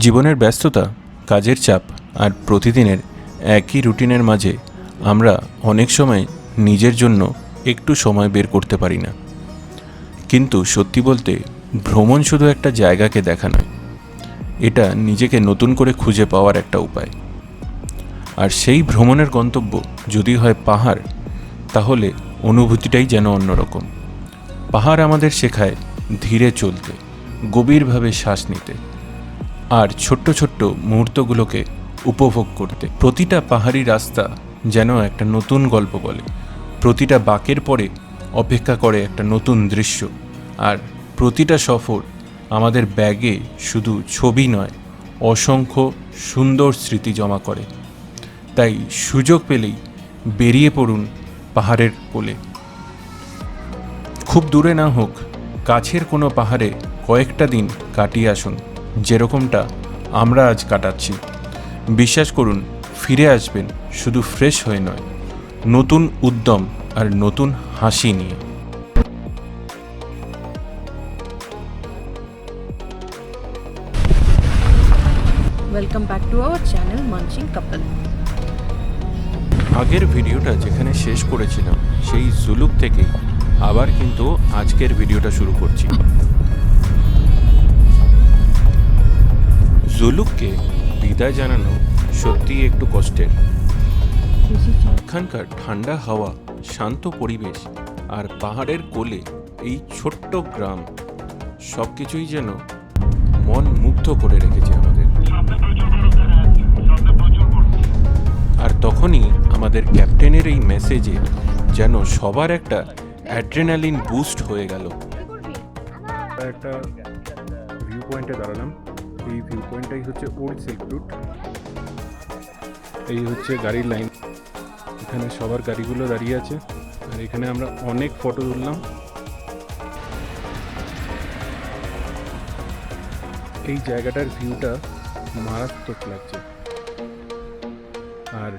জীবনের ব্যস্ততা, কাজের চাপ আর প্রতিদিনের একই রুটিনের মাঝে আমরা অনেক সময় নিজের জন্য একটু সময় বের করতে পারি না। কিন্তু সত্যি বলতে ভ্রমণ শুধু একটা জায়গাকে দেখা নয়, এটা নিজেকে নতুন করে খুঁজে পাওয়ার একটা উপায়। আর সেই ভ্রমণের গন্তব্য যদি হয় পাহাড়, তাহলে অনুভূতিটাই যেন অন্যরকম। পাহাড় আমাদের শেখায় ধীরে চলতে, গভীরভাবে শ্বাস নিতে আর ছোট্ট ছোট্ট মুহূর্তগুলোকে উপভোগ করতে। প্রতিটা পাহাড়ি রাস্তা যেন একটা নতুন গল্প বলে, প্রতিটা বাঁকের পরে অপেক্ষা করে একটা নতুন দৃশ্য, আর প্রতিটা সফর আমাদের ব্যাগে শুধু ছবি নয়, অসংখ্য সুন্দর স্মৃতি জমা করে। তাই সুযোগ পেলেই বেরিয়ে পড়ুন পাহাড়ের কোলে। খুব দূরে না হোক, কাছের কোনো পাহাড়ে কয়েকটা দিন কাটিয়ে আসুন, যেরকমটা আমরা আজ কাটাচ্ছি। বিশ্বাস করুন, ফিরে আসবেন শুধু ফ্রেশ হয়ে নয়, নতুন উদ্যম আর নতুন হাসি নিয়ে। Welcome back to our channel Munching Couple. আগের ভিডিওটা যেখানে শেষ করেছিলাম সেই জুলুক থেকেই আবার কিন্তু আজকের ভিডিওটা শুরু করছি। জুলুককে বিদায় জানানো সত্যিই একটু কষ্টের। এখানকার ঠান্ডা হাওয়া, শান্ত পরিবেশ আর পাহাড়ের কোলে এই ছোট্ট গ্রাম, সব কিছুই যেন মন মুগ্ধ করে রেখেছে আমাদের। আর তখনই আমাদের ক্যাপ্টেনের এই মেসেজে যেন সবার একটা অ্যাড্রেনালিন বুস্ট হয়ে গেল। একটা ভিউ পয়েন্টে দাঁড়ালাম। এই ভিউ পয়েন্টটাই হচ্ছে ওল্ড সিল্ক রুট। এই হচ্ছে গাড়ির লাইন, এখানে সবার গাড়িগুলো দাঁড়িয়ে আছে, আর এখানে আমরা অনেক ফটো তুললাম। এই জায়গাটার ভিউটা মারাত্মক লাগছে, আর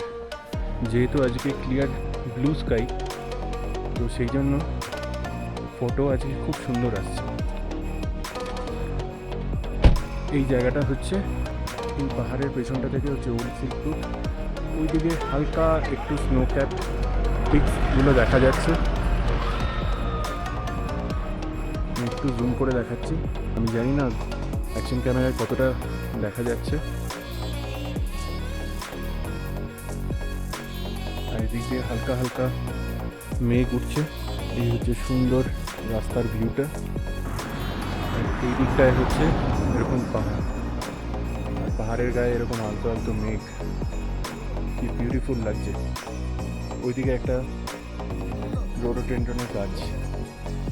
যেহেতু আজকে ক্লিয়ার ব্লু স্কাই, তো সেই জন্য ফটো আজকে খুব সুন্দর আসছে। এই জায়গাটা হচ্ছে এই পাহাড়ের পেছনটা থেকে হচ্ছে ওল্ড সিল্ক রুট। ওইদিকে হালকা একটু স্নো ক্যাপ পিকসগুলো দেখা যাচ্ছে। আমি একটু জুম করে দেখাচ্ছি, আমি জানি না অ্যাকশন ক্যামেরায় কতটা দেখা যাচ্ছে। আর এদিক দিয়ে হালকা হালকা মেঘ উঠছে। এই হচ্ছে সুন্দর রাস্তার ভিউটা। আর এই দিকটায় হচ্ছে এরকম পাহাড়, আর পাহাড়ের গায়ে এরকম আলতো আলতো মেঘ, কি বিউটিফুল লাগছে। ওইদিকে একটা রোডোডেনড্রনের গাছ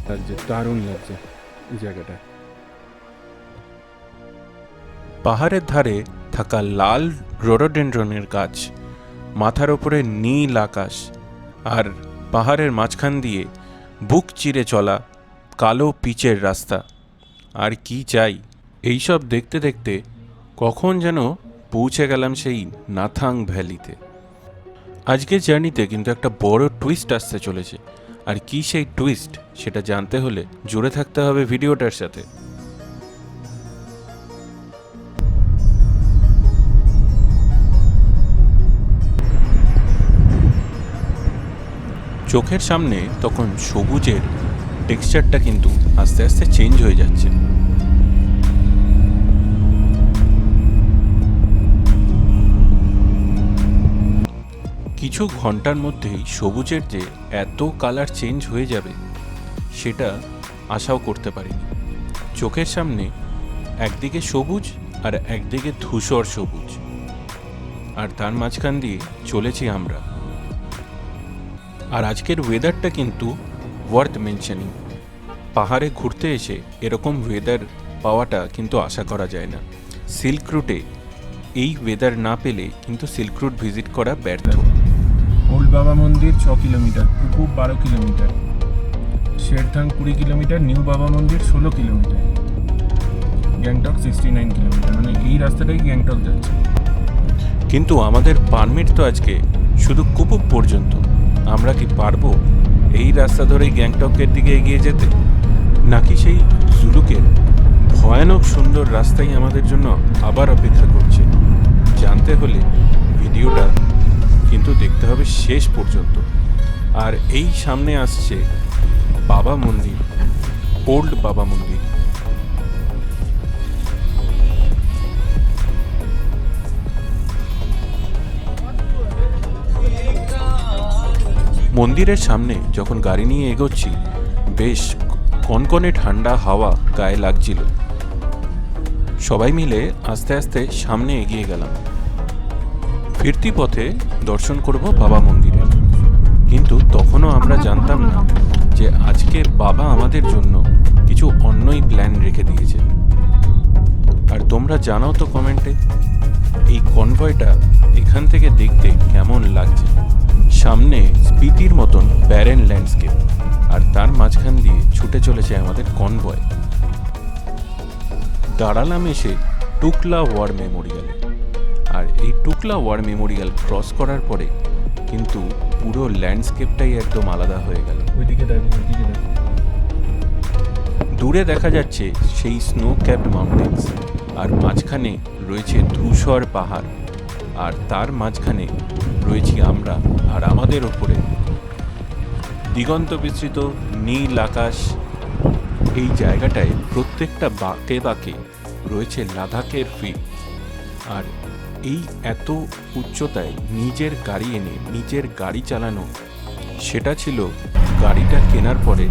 লাগছে, দারুণ লাগছে এই জায়গাটা। পাহাড়ের ধারে থাকা লাল রোডোডেনড্রনের গাছ, মাথার ওপরে নীল আকাশ, আর পাহাড়ের মাঝখান দিয়ে বুক চিরে চলা কালো পিচের রাস্তা, আর কি চাই। এইসব দেখতে দেখতে কখন যেন পৌঁছে গেলাম সেই নাথাং ভ্যালিতে। আজকের জার্নিতে কিন্তু একটা বড় টুইস্ট আসতে চলেছে, আর কি সেই টুইস্ট সেটা জানতে হলে জুড়ে থাকতে হবে ভিডিওটার সাথে। চোখের সামনে তখন সবুজের টেক্সচারটা কিন্তু আস্তে আস্তে চেঞ্জ হয়ে যাচ্ছে। কিছু ঘন্টার মধ্যেই সবুজের যে এত কালার চেঞ্জ হয়ে যাবে সেটা আশাও করতে পারিনি। চোখের সামনে একদিকে সবুজ আর একদিকে ধূসর সবুজ, আর তার মাঝখান দিয়ে চলেছি আমরা। আর আজকের ওয়েদারটা কিন্তু ওয়ার্থ মেনশনিং। পাহাড়ে ঘুরতে এসে এরকম ওয়েদার পাওয়াটা কিন্তু আশা করা যায় না। সিল্ক রুটে এই ওয়েদার না পেলে কিন্তু সিল্ক রুট ভিজিট করা ব্যর্থ। ওল্ড বাবা মন্দির 6 কিলোমিটার, কুকুব 12 কিলোমিটার, শেরথাং 20 কিলোমিটার, নিউ বাবা মন্দির 16 কিলোমিটার, গ্যাংটক 69 কিলোমিটার। মানে এই রাস্তাটাই গ্যাংটক যাচ্ছে। কিন্তু আমাদের পারমিট তো আজকে শুধু কুপুব পর্যন্ত। আমরা কি পারবো এই রাস্তা ধরেই গ্যাংটকের দিকে এগিয়ে যেতে, নাকি সেই জুলুকের ভয়ানক সুন্দর রাস্তাই আমাদের জন্য আবার অপেক্ষা করছে। জানতে হলে ভিডিওটা কিন্তু দেখতে হবে শেষ পর্যন্ত। আর এই সামনে আসছে বাবা মন্দির, ওল্ড বাবা মন্দির। মন্দিরের সামনে যখন গাড়ি নিয়ে এগোচ্ছি, বেশ কনকনে ঠান্ডা হাওয়া গায়ে লাগছিল। সবাই মিলে আস্তে আস্তে সামনে এগিয়ে গেলাম। ফিরতি পথে দর্শন করব বাবা মন্দিরের। কিন্তু তখনও আমরা জানতাম না যে আজকে বাবা আমাদের জন্য কিছু অন্যই প্ল্যান রেখে দিয়েছে। আর তোমরা জানাও তো কমেন্টে, এই কনভয়টা এখান থেকে দেখতে কেমন লাগছে। সামনে স্পিতির মতন ব্যারেন ল্যান্ডস্কেপ, আর তার মাঝখান দিয়ে ছুটে চলেছে আমাদের কনভয়। দাঁড়ালাম এসে টুকলা ওয়ার মেমোরিয়ালে। আর এই টুকলা ওয়ার মেমোরিয়াল ক্রস করার পরে কিন্তু পুরো ল্যান্ডস্কেপটাই একদম আলাদা হয়ে গেল। ওইদিকে দেখো, ওইদিকে দেখো। দূরে দেখা যাচ্ছে সেই স্নো ক্যাপড মাউন্টেন্স, আর মাঝখানে রয়েছে ধূসর পাহাড়, আর তার মাঝখানে রয়েছি আমরা, আর আমাদের ওপরে দিগন্ত বিস্তৃত নীল আকাশ। এই জায়গাটায় প্রত্যেকটা বাঁকে বাঁকে রয়েছে লাদাখের ফিল। আর এই এত উচ্চতায় নিজের গাড়ি এনে নিজের গাড়ি চালানো, সেটা ছিল গাড়িটা কেনার পরে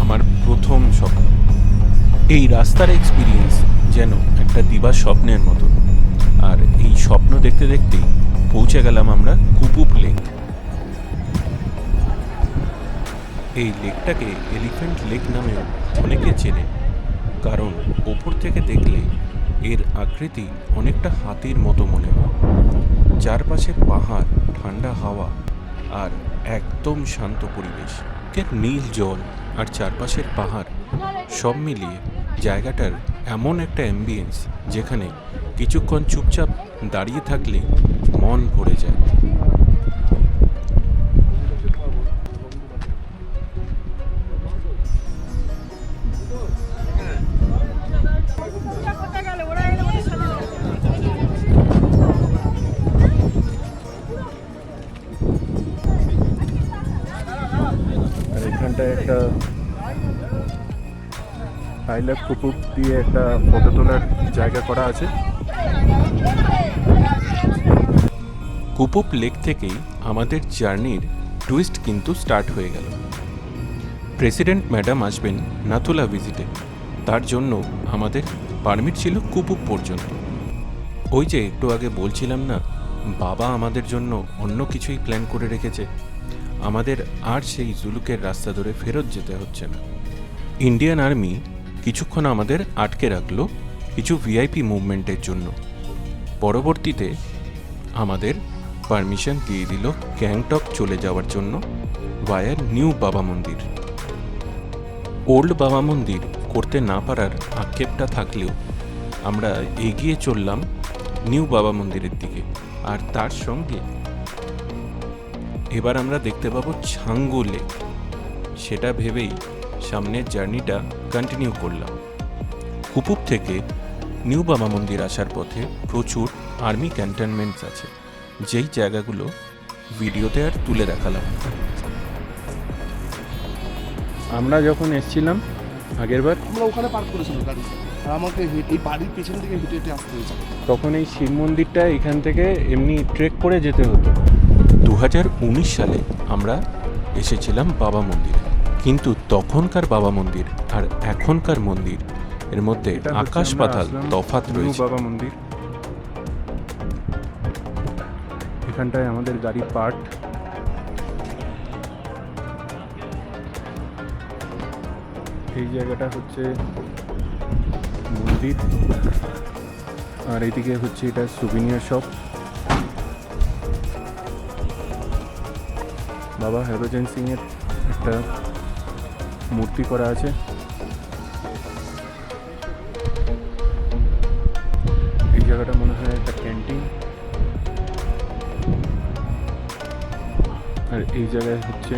আমার প্রথম স্বপ্ন। এই রাস্তার এক্সপিরিয়েন্স যেন একটা দিবা স্বপ্নের মতো। আর এই স্বপ্ন দেখতে দেখতেই পৌঁছে গেলাম আমরা কুপুপ লেক। এই লেকটাকে এলিফ্যান্ট লেক নামেও অনেকে চেনে, কারণ ওপর থেকে দেখলে এর আকৃতি অনেকটা হাতির মতো মনে হয়। চারপাশে পাহাড়, ঠান্ডা হাওয়া আর একদম শান্ত পরিবেশ। এর নীল জল আর চারপাশের পাহাড় সব মিলিয়ে জায়গাটার এমন একটা অ্যাম্বিয়েন্স যেখানে কিছুক্ষণ চুপচাপ দাঁড়িয়ে থাকলে মন ভরে যায়। আর এখানটায় একটা আই লাভ কুপুপ দিয়ে একটা ফটো তোলার জায়গা করা আছে। কুপুপ লেক থেকেই আমাদের জার্নির টুইস্ট কিন্তু স্টার্ট হয়ে গেল। প্রেসিডেন্ট ম্যাডাম আসবেন নাথুলা ভিজিটে, তার জন্য আমাদের পারমিট ছিল কুপুপ পর্যন্ত। ওই যে একটু আগে বলছিলাম না, বাবা আমাদের জন্য অন্য কিছুই প্ল্যান করে রেখেছে। আমাদের আর সেই জুলুকের রাস্তা ধরে ফেরত যেতে হচ্ছে না। ইন্ডিয়ান আর্মি কিছুক্ষণ আমাদের আটকে রাখলো কিছু ভিআইপি মুভমেন্টের জন্য। পরবর্তীতে আমাদের পারমিশন দিয়ে দিল গ্যাংটক চলে যাওয়ার জন্য ভায়া নিউ বাবা মন্দির। ওল্ড বাবা মন্দির করতে না পারার আক্ষেপটা থাকলেও আমরা এগিয়ে চললাম নিউ বাবা মন্দিরের দিকে। আর তার সঙ্গে এবার আমরা দেখতে পাবো ছাঙ্গু লেক। সেটা ভেবেই সামনের জার্নিটা কন্টিনিউ করলাম। কুপুপ থেকে নিউ বাবা মন্দির আসার পথে প্রচুর আর্মি ক্যান্টনমেন্টস আছে, যেই জায়গাগুলো ভিডিওতে আর তুলে দেখালাম। আমরা যখন এসেছিলাম আগেরবার, আমরা ওখানে পার্ক করেছিলাম গাড়ি, আর আমাকে এই বাড়ির পেছন থেকে হেঁটে হেঁটে আসতে হয়েছে। তখন এই শিব মন্দিরটা এখান থেকে এমনি ট্রেক করে যেতে হতো। 2019 সালে আমরা এসেছিলাম বাবা মন্দিরে, কিন্তু তখনকার বাবা মন্দির আর এখনকার মন্দির এর মধ্যে এটা হচ্ছে আকাশ আমরা পাতাল আসলাম তফাৎ নিউ রয়েছে। বাবা মন্দির। এখানটায় আমাদের গাড়ি পার্ক। এই জায়গাটা হচ্ছে মন্দির, আর এইদিকে হচ্ছে এটা সুভিনিয়ার শপ। বাবা হরভজন সিং এর একটা মূর্তি করা আছে। এই জায়গাটা মনে হয় একটা ক্যান্টিন। আর এই জায়গায় হচ্ছে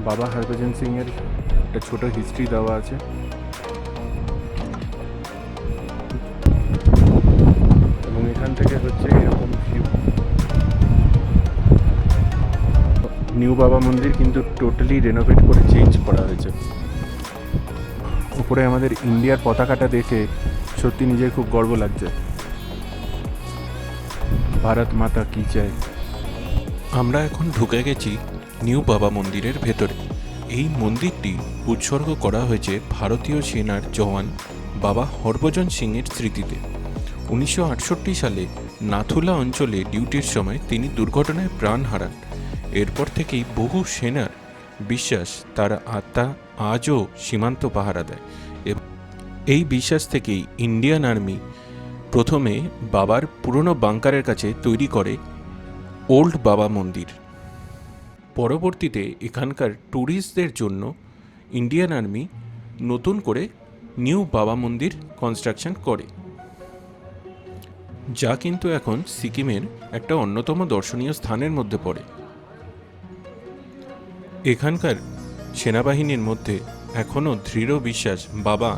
বাবা হরভজন সিং এর একটা ছোট হিস্ট্রি দেওয়া আছে। বাবা মন্দির, কিন্তু টোটালি রেনোভেট করে চেঞ্জ করা হয়েছে। উপরে আমাদের ইন্ডিয়ার পতাকাটা দেখে সত্যি নিজের খুব গর্ব লাগছে। ভারত মাতা কি চাই। আমরা এখন ঢুকে গেছি নিউ বাবা মন্দিরের ভেতরে। এই মন্দিরটি উৎসর্গ করা হয়েছে ভারতীয় সেনার জওয়ান বাবা হরভজন সিংয়ের স্মৃতিতে। 1968 সালে নাথুলা অঞ্চলে ডিউটির সময় তিনি দুর্ঘটনায় প্রাণ হারান। এরপর থেকেই বহু সেনার বিশ্বাস তার আত্মা আজও সীমান্ত পাহারা দেয়। এবং এই বিশ্বাস থেকেই ইন্ডিয়ান আর্মি প্রথমে বাবার পুরনো বাংকারের কাছে তৈরি করে ওল্ড বাবা মন্দির। পরবর্তীতে এখানকার ট্যুরিস্টদের জন্য ইন্ডিয়ান আর্মি নতুন করে নিউ বাবা মন্দির কনস্ট্রাকশন করে, যা কিন্তু এখন সিকিমের একটা অন্যতম দর্শনীয় স্থানের মধ্যে পড়ে। এখানকার সেনাবাহিনীর মধ্যে এখনও দৃঢ় বিশ্বাস বাবা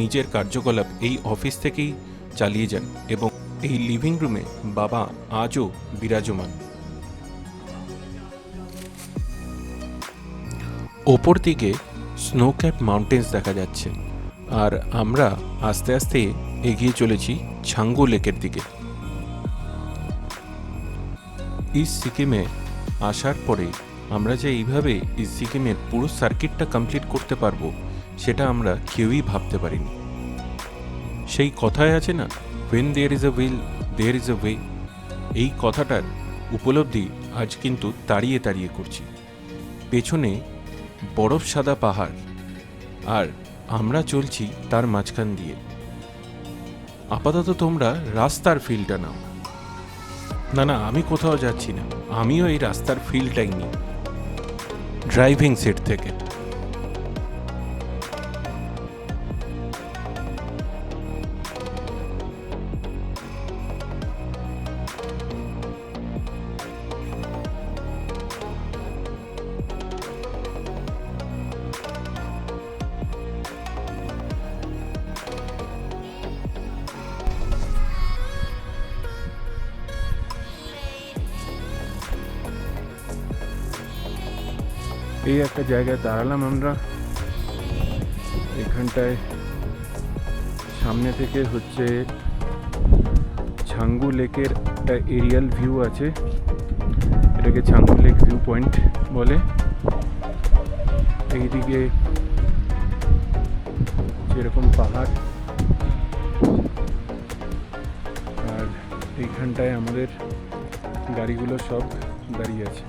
নিজের কার্যকলাপ এই অফিস থেকেই চালিয়ে যান এবং এই লিভিং রুমে বাবা আজও বিরাজমান। ওপর দিকে স্নো ক্যাপ মাউন্টেন্স দেখা যাচ্ছে, আর আমরা আস্তে আস্তে এগিয়ে চলেছি ছাঙ্গু লেকের দিকে। ইস্ট সিকিমে আসার পরে আমরা যে এইভাবে ইস্ট সিকিমের পুরো সার্কিটটা কমপ্লিট করতে পারবো সেটা আমরা কেউই ভাবতে পারিনি। সেই কথায় আছে না, when there is a will there is a way। এই কথাটার উপলব্ধি আজ কিন্তু তাড়িয়ে তাড়িয়ে করছি। পেছনে বরফ সাদা পাহাড়, আর আমরা চলছি তার মাঝখান দিয়ে। আপাতত তোমরা রাস্তার ফিলটা নাও। না, আমি কোথাও যাচ্ছি না, আমিও এই রাস্তার ফিলটাই নিই ড্রাইভিং সিট থেকে। এই একটা জায়গায় দাঁড়ালাম আমরা। এখানটায় সামনে থেকে হচ্ছে ছাঙ্গু লেকের একটা এরিয়াল ভিউ আছে, এটাকে ছাঙ্গু লেক ভিউ পয়েন্ট বলে। এইদিকে যেরকম পাহাড়, আর এইখানটায় আমাদের গাড়িগুলো সব দাঁড়িয়ে আছে।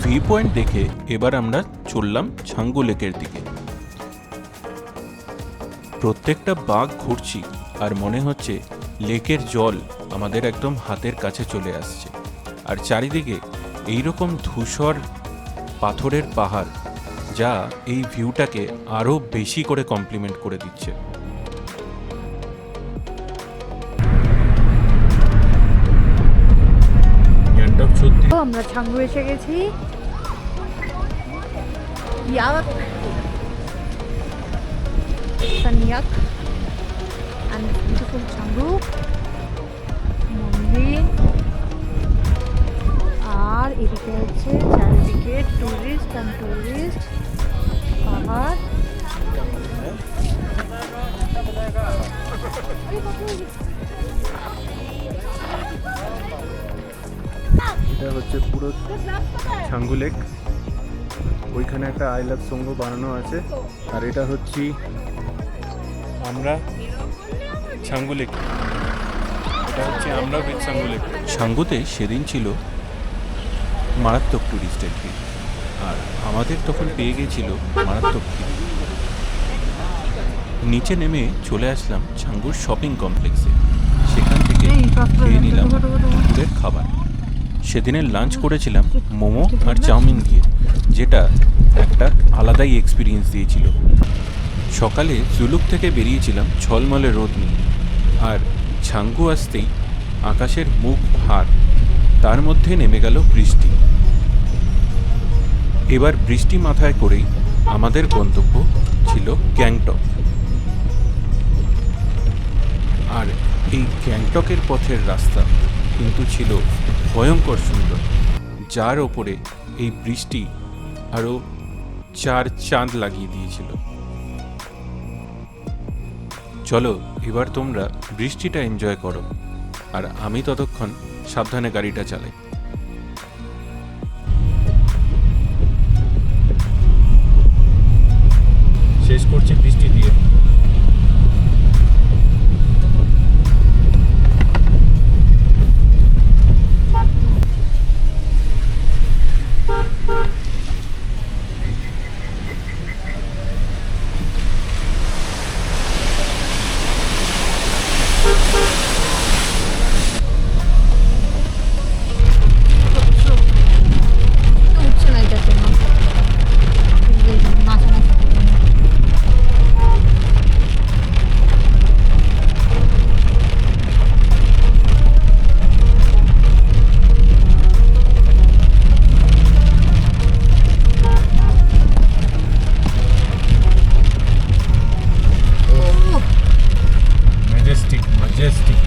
ভিউ পয়েন্ট দেখে এবার আমরা চললাম ছাঙ্গু লেকের দিকে। প্রত্যেকটা বাঁক ঘুরছি আর মনে হচ্ছে লেকের জল আমাদের একদম হাতের কাছে চলে আসছে, আর চারিদিকে এইরকম ধূসর পাথরের পাহাড়, যা এই ভিউটাকে আরও বেশি করে কমপ্লিমেন্ট করে দিচ্ছে। আমরা ছাঙ্গু এসে গেছি। ইয়াক সানিয়াক and beautiful ছাঙ্গু মন্দির, আর এদিকে হচ্ছে চারিদিকে টুরিস্ট পাহাড়। এটা হচ্ছে পুরো ছাঙ্গু লেক। ওইখানে একটা আই লাভ সঙ্গ বানানো আছে, আর এটা হচ্ছে আমরা ছাঙ্গু লেক। এটা হচ্ছে আমরা উইথ ছাঙ্গু লেক। ছাঙ্গুতে সেদিন ছিল মারাত্মক টুরিস্টের ভিড়, আর আমাদের তখন পেয়ে গেছিল মারাত্মক ভিড়। নিচে নেমে চলে আসলাম ছাঙ্গুর শপিং কমপ্লেক্সে। সেখান থেকে খেয়ে নিলাম দুপুরের খাবার। সেদিনের লাঞ্চ করেছিলাম মোমো আর চাউমিন দিয়ে, যেটা একটা আলাদাই এক্সপিরিয়েন্স দিয়েছিল। সকালে জুলুক থেকে বেরিয়েছিলাম ঝলমলে রোদ নিয়ে, আর ছাঙ্গু আসতেই আকাশের মুখ ভার, তার মধ্যে নেমে গেল বৃষ্টি। এবার বৃষ্টি মাথায় করেই আমাদের গন্তব্য ছিল গ্যাংটক। আর এই গ্যাংটকের পথের রাস্তা কিন্তু ছিল ভয়ঙ্কর সুন্দর। যার ওপরে এই বৃষ্টি আরও 4 চাঁদ লাগিয়ে দিয়েছিল। চলো এবার তোমরা বৃষ্টিটা এনজয় করো, আর আমি ততক্ষণ সাবধানে গাড়িটা চালাই। শেষ করছি বৃষ্টি দিয়ে। উঠছে না এটার জন্য নাচানাচি করবে না। Majestic Majestic.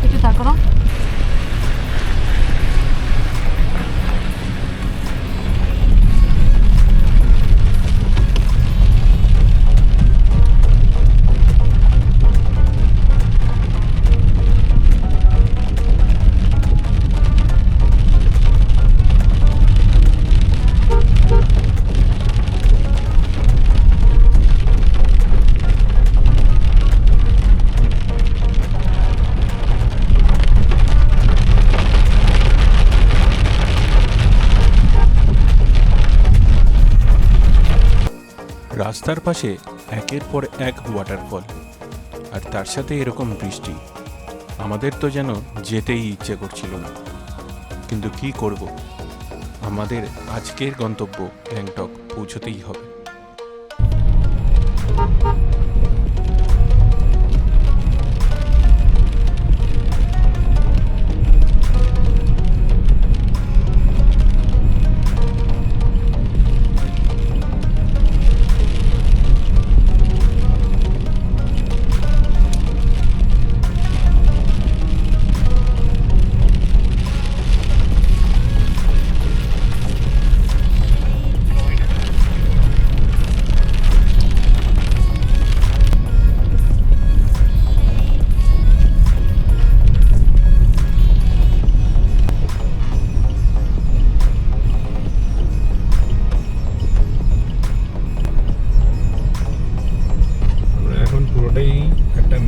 একটু তার করো। রাস্তার পাশে একের পর এক ওয়াটারফল, আর তার সাথে এরকম বৃষ্টি। আমাদের তো যেন যেতেই ইচ্ছে করছিল না, কিন্তু কি করব, আমাদের আজকের গন্তব্য গ্যাংটক পৌঁছতেই হবে।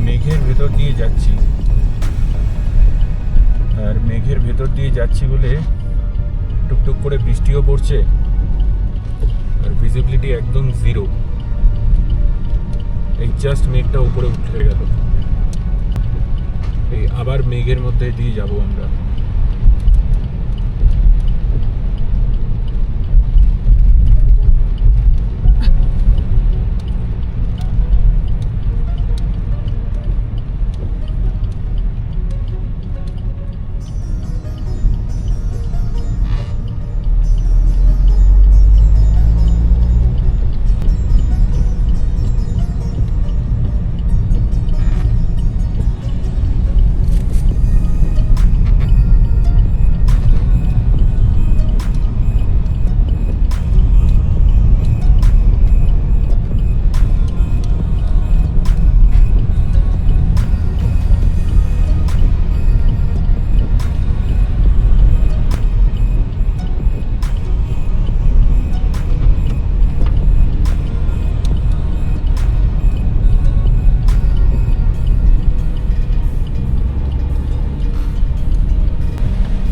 মেঘের ভেতর দিয়ে যাচ্ছি, আর মেঘের ভেতর দিয়ে যাচ্ছি বলে টুকটুক করে বৃষ্টিও পড়ছে, আর ভিজিবিলিটি একদম জিরো। এই জাস্ট মেঘটা উপরে উঠে গেল, এই আবার মেঘের মধ্যে দিয়ে যাব আমরা।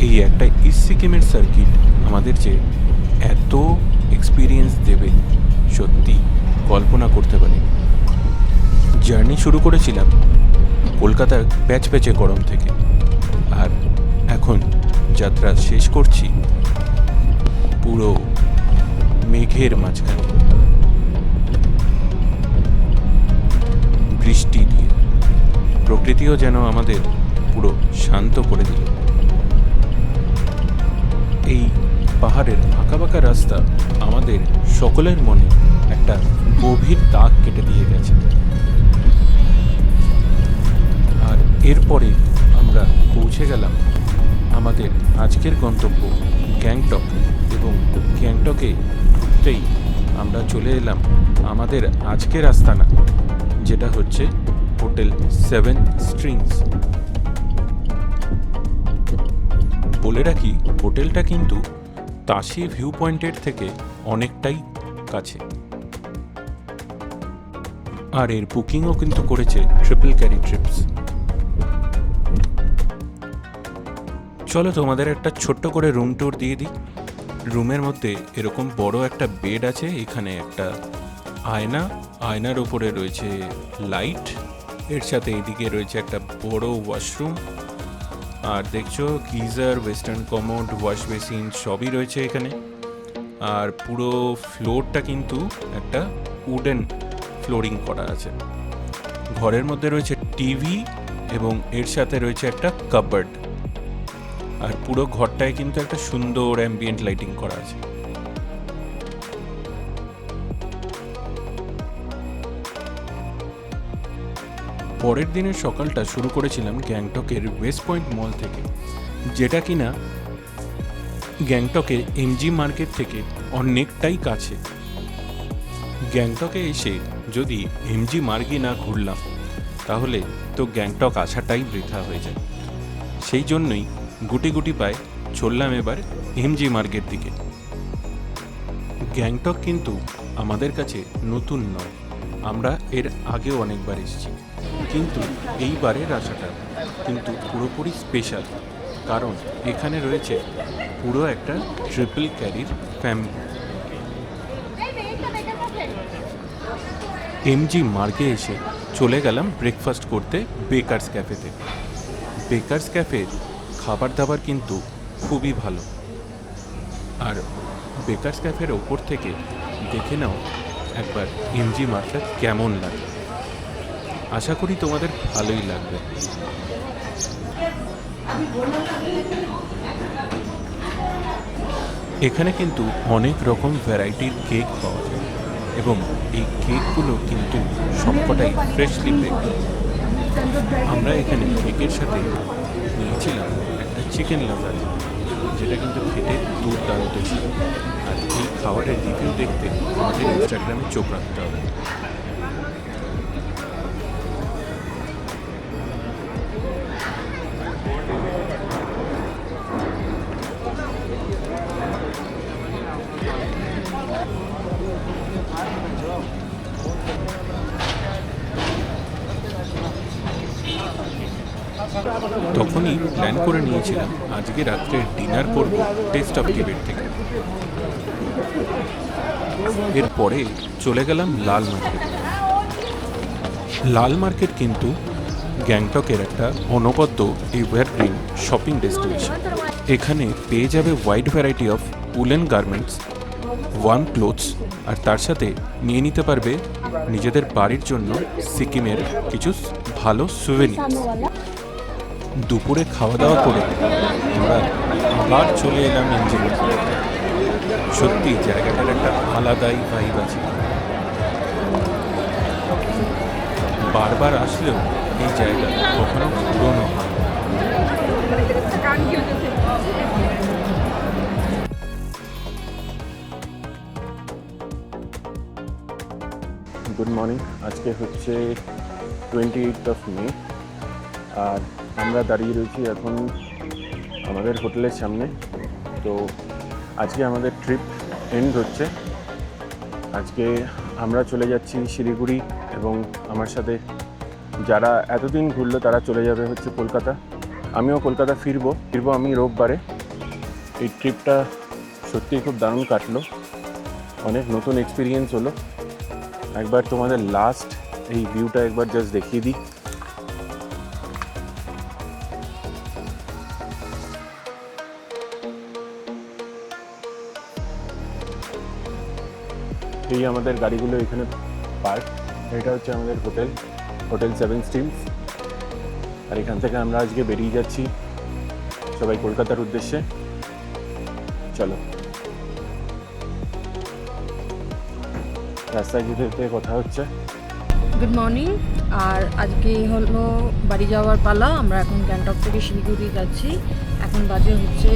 এই একটা ইস্ট সিকিমের সার্কিট আমাদের যে এত এক্সপিরিয়েন্স দেবে সত্যি কল্পনা করতে পারি। জার্নি শুরু করেছিলাম কলকাতার প্যাচপ্যাচে গরম থেকে, আর এখন যাত্রা শেষ করছি পুরো মেঘের মাঝখানে, বৃষ্টি দিয়ে। প্রকৃতিও যেন আমাদের পুরো শান্ত করে দিল। এই পাহাড়ের আঁকাবাঁকা রাস্তা আমাদের সকলের মনে একটা গভীর দাগ কেটে দিয়ে গেছে। আর এরপরে আমরা পৌঁছে গেলাম আমাদের আজকের গন্তব্য গ্যাংটক, এবং গ্যাংটকে ঢুকতেই আমরা চলে এলাম আমাদের আজকের আস্তানা, যেটা হচ্ছে হোটেল 7 স্ট্রিংস। বলে রাখি, হোটেলটা কিন্তু তাশি ভিউ পয়েন্টের থেকে অনেকটাই কাছে, আর এর বুকিংও কিন্তু করেছে ট্রিপল ক্যারি ট্রিপস। চলো তোমাদের একটা ছোট্ট করে রুম ট্যুর দিয়ে দিই। রুমের মধ্যে এরকম বড় একটা বেড আছে, এখানে একটা আয়নার ওপরে রয়েছে লাইট, এর সাথে এদিকে রয়েছে একটা বড় ওয়াশরুম, আর দেখছো geyser, western commode, wash basin সবই রয়েছে এখানে। আর পুরো ফ্লোরটা কিন্তু একটা উডেন ফ্লোরিং করা আছে। ঘরের মধ্যে রয়েছে টিভি এবং এর সাথে রয়েছে একটা কাপবোর্ড, আর পুরো ঘরটায় কিন্তু একটা সুন্দর অ্যাম্বিয়েন্ট লাইটিং করা আছে। পরের দিনের সকালটা শুরু করেছিলাম গ্যাংটকের ওয়েস্ট পয়েন্ট মল থেকে, যেটা কিনা গ্যাংটকের এমজি মার্কেট থেকে অনেকটাই কাছে। গ্যাংটকে এসে যদি এমজি মার্গে না ঘুরলাম তাহলে তো গ্যাংটক আসাটাই বৃথা হয়ে যায়। সেই জন্যই গুটি গুটি পায়ে চললাম এবার এমজি মার্গের দিকে। গ্যাংটক কিন্তু আমাদের কাছে নতুন নয়, আমরা এর আগেও অনেকবার এসেছি, কিন্তু এইবারের আসাটা কিন্তু পুরোপুরি স্পেশাল, কারণ এখানে রয়েছে পুরো একটা ট্রিপল ক্যারির ফ্যামিলি। এমজি মার্গে এসে চলে গেলাম ব্রেকফাস্ট করতে বেকার্স ক্যাফেতে। বেকার্স ক্যাফের খাবার দাবার কিন্তু খুবই ভালো, আর বেকার্স ক্যাফের ওপর থেকে দেখে নাও একবার এমজি মার্গটা কেমন লাগে। আশা করি তোমাদের ভালোই লাগবে। এখানে কিন্তু অনেক রকম ভ্যারাইটির কেক পাওয়া যায়, এবং এই কেকগুলো কিন্তু সবকটাই ফ্রেশলি বেকড। আমরা এখানে কেকের সাথে নিয়েছিলাম একটা চিকেন লাভার, যেটা কিন্তু খেতে দুর্দান্ত ছিল। আর এই খাবারের রিভিউ দেখতে আমাদের ইনস্টাগ্রামে চোখ রাখতে হবে। তখনই প্ল্যান করে নিয়েছিলাম আজকে রাত্রে ডিনার করব টেস্ট অফ টিবেট থেকে। এরপরে চলে গেলাম লাল মার্কেট। লাল মার্কেট কিন্তু গ্যাংটকের একটা অনবদ্য এভারগ্রিন শপিং ডেস্টিনেশন। এখানে পেয়ে যাবে wide variety of woollen garments, warm clothes, আর তার সাথে নিয়ে নিতে পারবে নিজেদের বাড়ির জন্য সিকিমের কিছু ভালো সুভেনিয়ার্স। দুপুরে খাওয়া দাওয়া করে আমরা আবার চলে এলাম এনজিও। সত্যি জায়গাটার একটা আলাদাই ভাইব আছে, বারবার আসলেও এই জায়গা কখনো পুরনো হয়। Good morning. আজকে হচ্ছে 28 মে, আর আমরা দাঁড়িয়ে রয়েছি এখন আমাদের হোটেলের সামনে। তো আজকে আমাদের ট্রিপ এন্ড হচ্ছে। আজকে আমরা চলে যাচ্ছি শিলিগুড়ি, এবং আমার সাথে যারা এতদিন ঘুরলো তারা চলে যাবে হচ্ছে কলকাতা। আমিও কলকাতা ফিরবো আমি রোববারে। এই ট্রিপটা সত্যিই খুব দারুণ কাটলো, অনেক নতুন এক্সপিরিয়েন্স হলো। একবার তোমাদের লাস্ট এই ভিউটা একবার জাস্ট দেখিয়ে দিই। এই আমাদের গাড়িগুলো এখানে পার্ক। এটা হচ্ছে আমাদের হোটেল 7 স্ট্রিংস, আর এখান থেকে আমরা আজকে বেরিয়ে যাচ্ছি সবাই কলকাতার উদ্দেশ্যে। চলো, রাস্তায় যেতে যেতে কথা হচ্ছে। Good morning. আর আজকে হলো বাড়ি যাওয়ার পালা। আমরা এখন গ্যাংটক থেকে শিলিগুড়ি যাচ্ছি। এখন বাজে হচ্ছে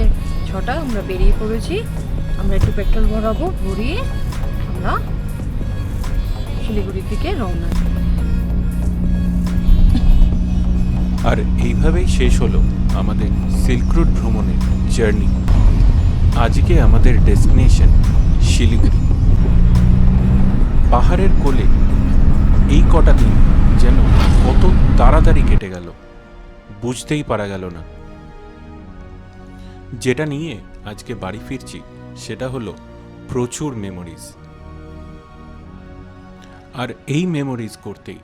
6টা। আমরা বেরিয়ে পড়েছি। আমরা একটু পেট্রোল ভরাবো, ভরিয়ে আমরা শিলিগুড়ির দিকে রওনা। আর এইভাবেই শেষ হলো আমাদের সিল্ক রুট ভ্রমণের জার্নি। আজকে আমাদের ডেস্টিনেশন শিলিগুড়ি। পাহাড়ের কোলে এই কটা দিন যেন কত তাড়াতাড়ি কেটে গেল, বুঝতেই পারা গেল না। যেটা নিয়ে আজকে বাড়ি ফিরছি সেটা হলো প্রচুর মেমোরিজ। আর এই মেমোরিজ করতেই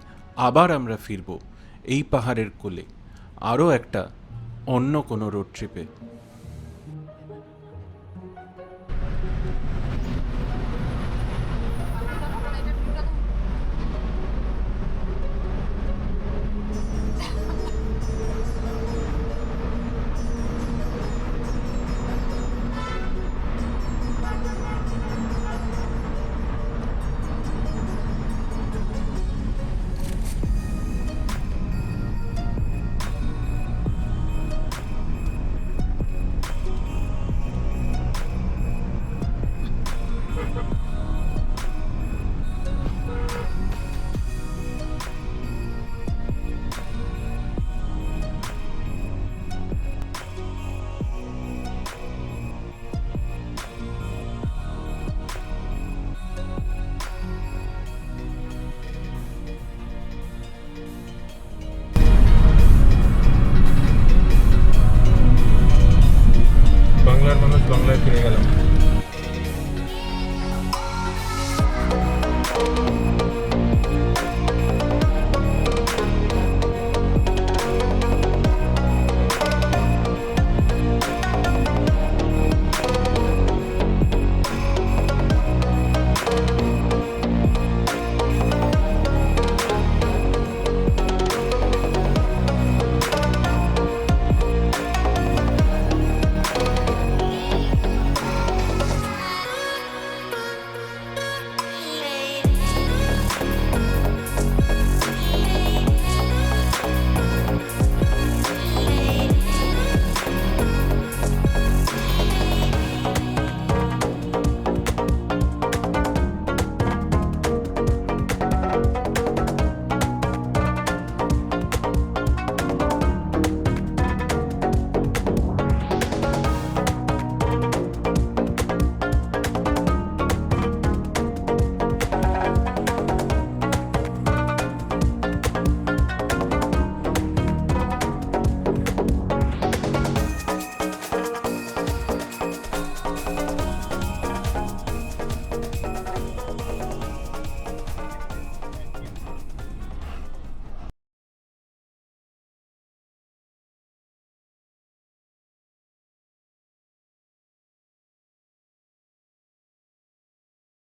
আবার আমরা ফিরব এই পাহাড়ের কোলে আরও একটা অন্য কোনো রোড ট্রিপে।